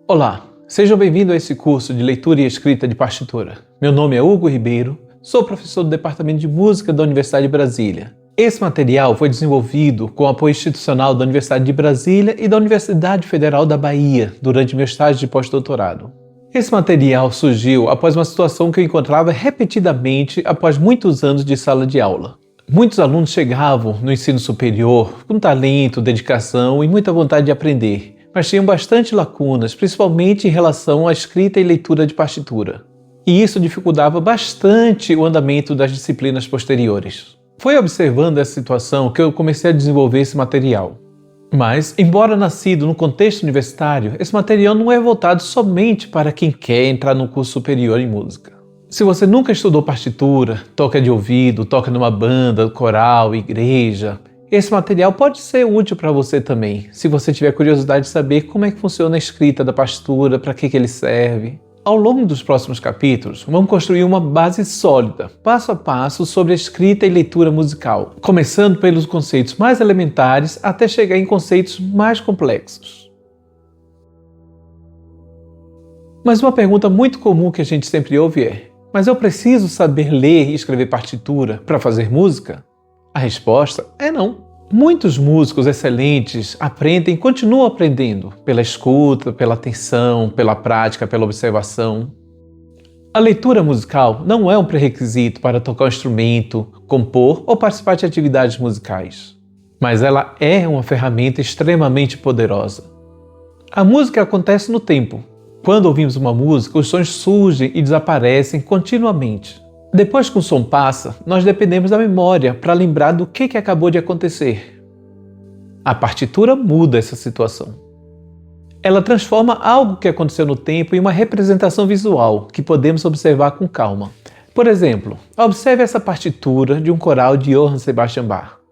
Olá, sejam bem-vindos a esse curso de leitura e escrita de partitura. Meu nome é Hugo Ribeiro, sou professor do Departamento de Música da Universidade de Brasília. Esse material foi desenvolvido com o apoio institucional da Universidade de Brasília e da Universidade Federal da Bahia durante meu estágio de pós-doutorado. Esse material surgiu após uma situação que eu encontrava repetidamente após muitos anos de sala de aula. Muitos alunos chegavam no ensino superior com talento, dedicação e muita vontade de aprender, mas tinham bastante lacunas, principalmente em relação à escrita e leitura de partitura. E isso dificultava bastante o andamento das disciplinas posteriores. Foi observando essa situação que eu comecei a desenvolver esse material. Mas, embora nascido no contexto universitário, esse material não é voltado somente para quem quer entrar no curso superior em música. Se você nunca estudou partitura, toca de ouvido, toca numa banda, coral, igreja, esse material pode ser útil para você também, se você tiver curiosidade de saber como é que funciona a escrita da partitura, para que ele serve. Ao longo dos próximos capítulos, vamos construir uma base sólida, passo a passo, sobre a escrita e leitura musical, começando pelos conceitos mais elementares até chegar em conceitos mais complexos. Mas uma pergunta muito comum que a gente sempre ouve é: mas eu preciso saber ler e escrever partitura para fazer música? A resposta é não. Muitos músicos excelentes aprendem e continuam aprendendo pela escuta, pela atenção, pela prática, pela observação. A leitura musical não é um pré-requisito para tocar um instrumento, compor ou participar de atividades musicais, mas ela é uma ferramenta extremamente poderosa. A música acontece no tempo. Quando ouvimos uma música, os sons surgem e desaparecem continuamente. Depois que o som passa, nós dependemos da memória para lembrar do que acabou de acontecer. A partitura muda essa situação. Ela transforma algo que aconteceu no tempo em uma representação visual que podemos observar com calma. Por exemplo, observe essa partitura de um coral de Johann Sebastian Bach.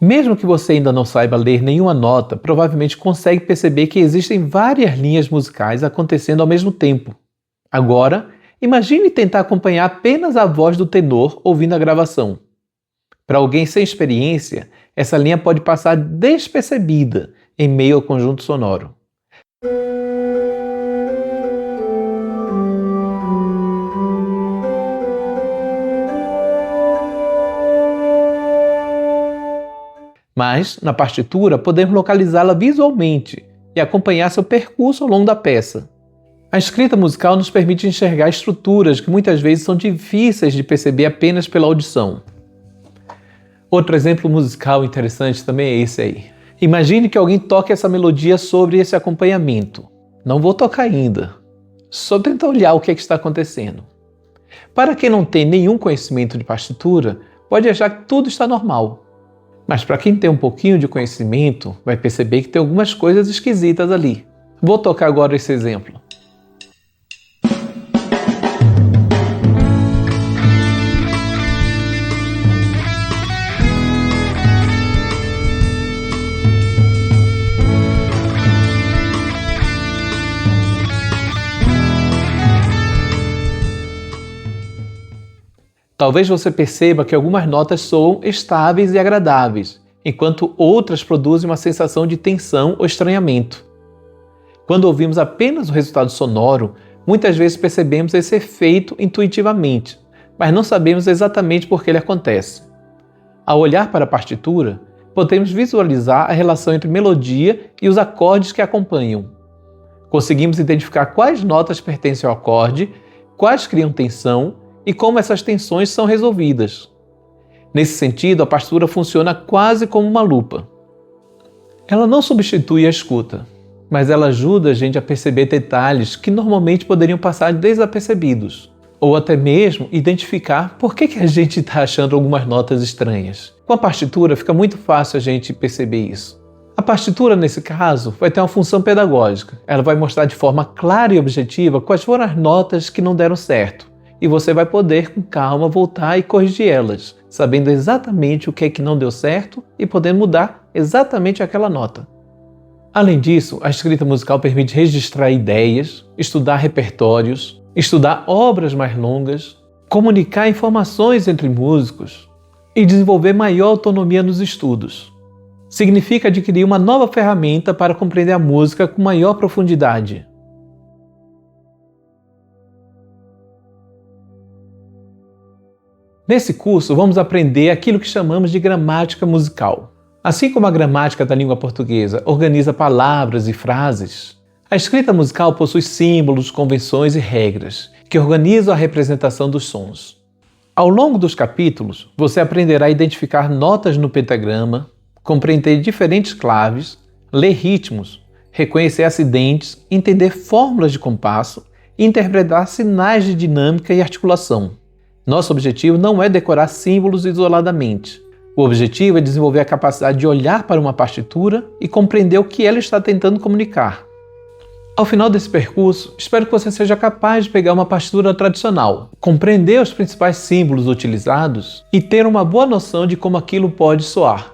Mesmo que você ainda não saiba ler nenhuma nota, provavelmente consegue perceber que existem várias linhas musicais acontecendo ao mesmo tempo. Agora, imagine tentar acompanhar apenas a voz do tenor ouvindo a gravação. Para alguém sem experiência, essa linha pode passar despercebida em meio ao conjunto sonoro. Mas, na partitura, podemos localizá-la visualmente e acompanhar seu percurso ao longo da peça. A escrita musical nos permite enxergar estruturas que muitas vezes são difíceis de perceber apenas pela audição. Outro exemplo musical interessante também é esse aí. Imagine que alguém toque essa melodia sobre esse acompanhamento. Não vou tocar ainda. Só tenta olhar o que está acontecendo. Para quem não tem nenhum conhecimento de partitura, pode achar que tudo está normal. Mas para quem tem um pouquinho de conhecimento, vai perceber que tem algumas coisas esquisitas ali. Vou tocar agora esse exemplo. Talvez você perceba que algumas notas soam estáveis e agradáveis, enquanto outras produzem uma sensação de tensão ou estranhamento. Quando ouvimos apenas o resultado sonoro, muitas vezes percebemos esse efeito intuitivamente, mas não sabemos exatamente por que ele acontece. Ao olhar para a partitura, podemos visualizar a relação entre melodia e os acordes que a acompanham. Conseguimos identificar quais notas pertencem ao acorde, quais criam tensão e como essas tensões são resolvidas. Nesse sentido, a partitura funciona quase como uma lupa. Ela não substitui a escuta, mas ela ajuda a gente a perceber detalhes que normalmente poderiam passar desapercebidos, ou até mesmo identificar por que a gente está achando algumas notas estranhas. Com a partitura fica muito fácil a gente perceber isso. A partitura, nesse caso, vai ter uma função pedagógica. Ela vai mostrar de forma clara e objetiva quais foram as notas que não deram certo, e você vai poder, com calma, voltar e corrigir elas, sabendo exatamente o que é que não deu certo e podendo mudar exatamente aquela nota. Além disso, a escrita musical permite registrar ideias, estudar repertórios, estudar obras mais longas, comunicar informações entre músicos e desenvolver maior autonomia nos estudos. Significa adquirir uma nova ferramenta para compreender a música com maior profundidade. Nesse curso, vamos aprender aquilo que chamamos de gramática musical. Assim como a gramática da língua portuguesa organiza palavras e frases, a escrita musical possui símbolos, convenções e regras que organizam a representação dos sons. Ao longo dos capítulos, você aprenderá a identificar notas no pentagrama, compreender diferentes claves, ler ritmos, reconhecer acidentes, entender fórmulas de compasso e interpretar sinais de dinâmica e articulação. Nosso objetivo não é decorar símbolos isoladamente. O objetivo é desenvolver a capacidade de olhar para uma partitura e compreender o que ela está tentando comunicar. Ao final desse percurso, espero que você seja capaz de pegar uma partitura tradicional, compreender os principais símbolos utilizados e ter uma boa noção de como aquilo pode soar.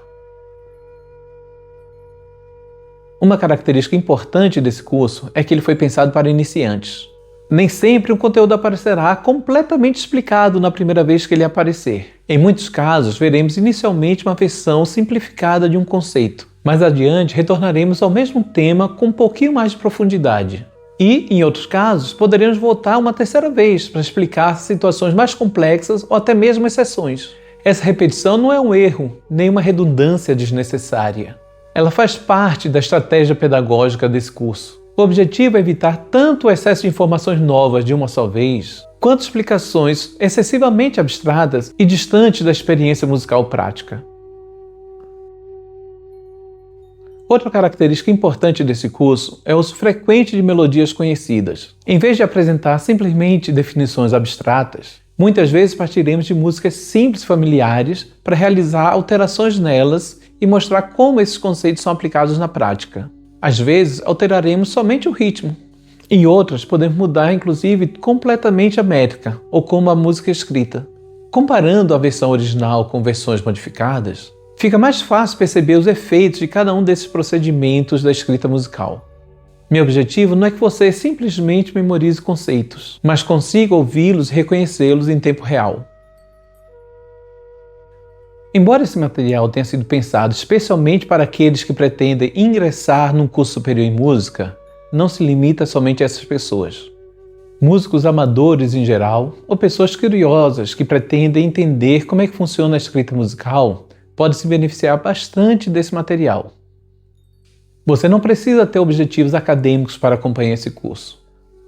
Uma característica importante desse curso é que ele foi pensado para iniciantes. Nem sempre um conteúdo aparecerá completamente explicado na primeira vez que ele aparecer. Em muitos casos, veremos inicialmente uma versão simplificada de um conceito. Mais adiante, retornaremos ao mesmo tema com um pouquinho mais de profundidade. E, em outros casos, poderemos voltar uma terceira vez para explicar situações mais complexas ou até mesmo exceções. Essa repetição não é um erro, nem uma redundância desnecessária. Ela faz parte da estratégia pedagógica desse curso. O objetivo é evitar tanto o excesso de informações novas de uma só vez, quanto explicações excessivamente abstratas e distantes da experiência musical prática. Outra característica importante desse curso é o uso frequente de melodias conhecidas. Em vez de apresentar simplesmente definições abstratas, muitas vezes partiremos de músicas simples e familiares para realizar alterações nelas e mostrar como esses conceitos são aplicados na prática. Às vezes, alteraremos somente o ritmo. Em outras, podemos mudar, inclusive, completamente a métrica, ou como a música é escrita. Comparando a versão original com versões modificadas, fica mais fácil perceber os efeitos de cada um desses procedimentos da escrita musical. Meu objetivo não é que você simplesmente memorize conceitos, mas consiga ouvi-los e reconhecê-los em tempo real. Embora esse material tenha sido pensado especialmente para aqueles que pretendem ingressar num curso superior em música, não se limita somente a essas pessoas. Músicos amadores em geral, ou pessoas curiosas que pretendem entender como é que funciona a escrita musical, podem se beneficiar bastante desse material. Você não precisa ter objetivos acadêmicos para acompanhar esse curso.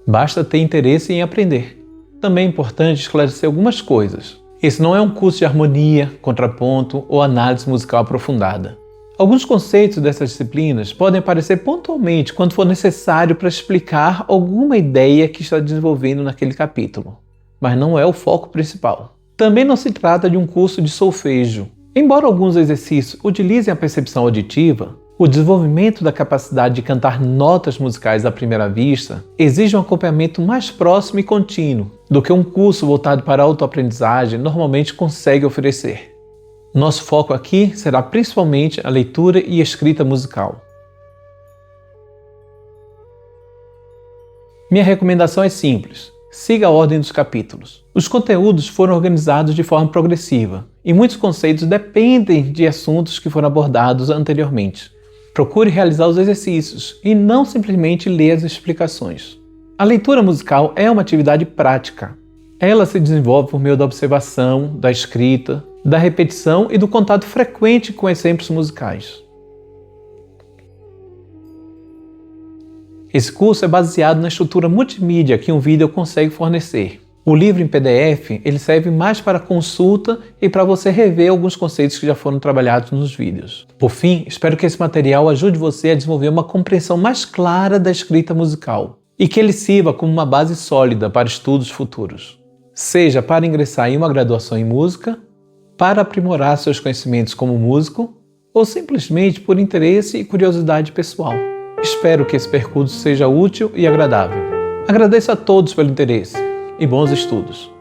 Basta ter interesse em aprender. Também é importante esclarecer algumas coisas. Esse não é um curso de harmonia, contraponto ou análise musical aprofundada. Alguns conceitos dessas disciplinas podem aparecer pontualmente quando for necessário para explicar alguma ideia que está desenvolvendo naquele capítulo, mas não é o foco principal. Também não se trata de um curso de solfejo. Embora alguns exercícios utilizem a percepção auditiva, o desenvolvimento da capacidade de cantar notas musicais à primeira vista exige um acompanhamento mais próximo e contínuo do que um curso voltado para a autoaprendizagem normalmente consegue oferecer. Nosso foco aqui será principalmente a leitura e escrita musical. Minha recomendação é simples. Siga a ordem dos capítulos. Os conteúdos foram organizados de forma progressiva e muitos conceitos dependem de assuntos que foram abordados anteriormente. Procure realizar os exercícios e não simplesmente ler as explicações. A leitura musical é uma atividade prática. Ela se desenvolve por meio da observação, da escrita, da repetição e do contato frequente com exemplos musicais. Esse curso é baseado na estrutura multimídia que um vídeo consegue fornecer. O livro em PDF ele serve mais para consulta e para você rever alguns conceitos que já foram trabalhados nos vídeos. Por fim, espero que esse material ajude você a desenvolver uma compreensão mais clara da escrita musical e que ele sirva como uma base sólida para estudos futuros. Seja para ingressar em uma graduação em música, para aprimorar seus conhecimentos como músico ou simplesmente por interesse e curiosidade pessoal. Espero que esse percurso seja útil e agradável. Agradeço a todos pelo interesse e bons estudos!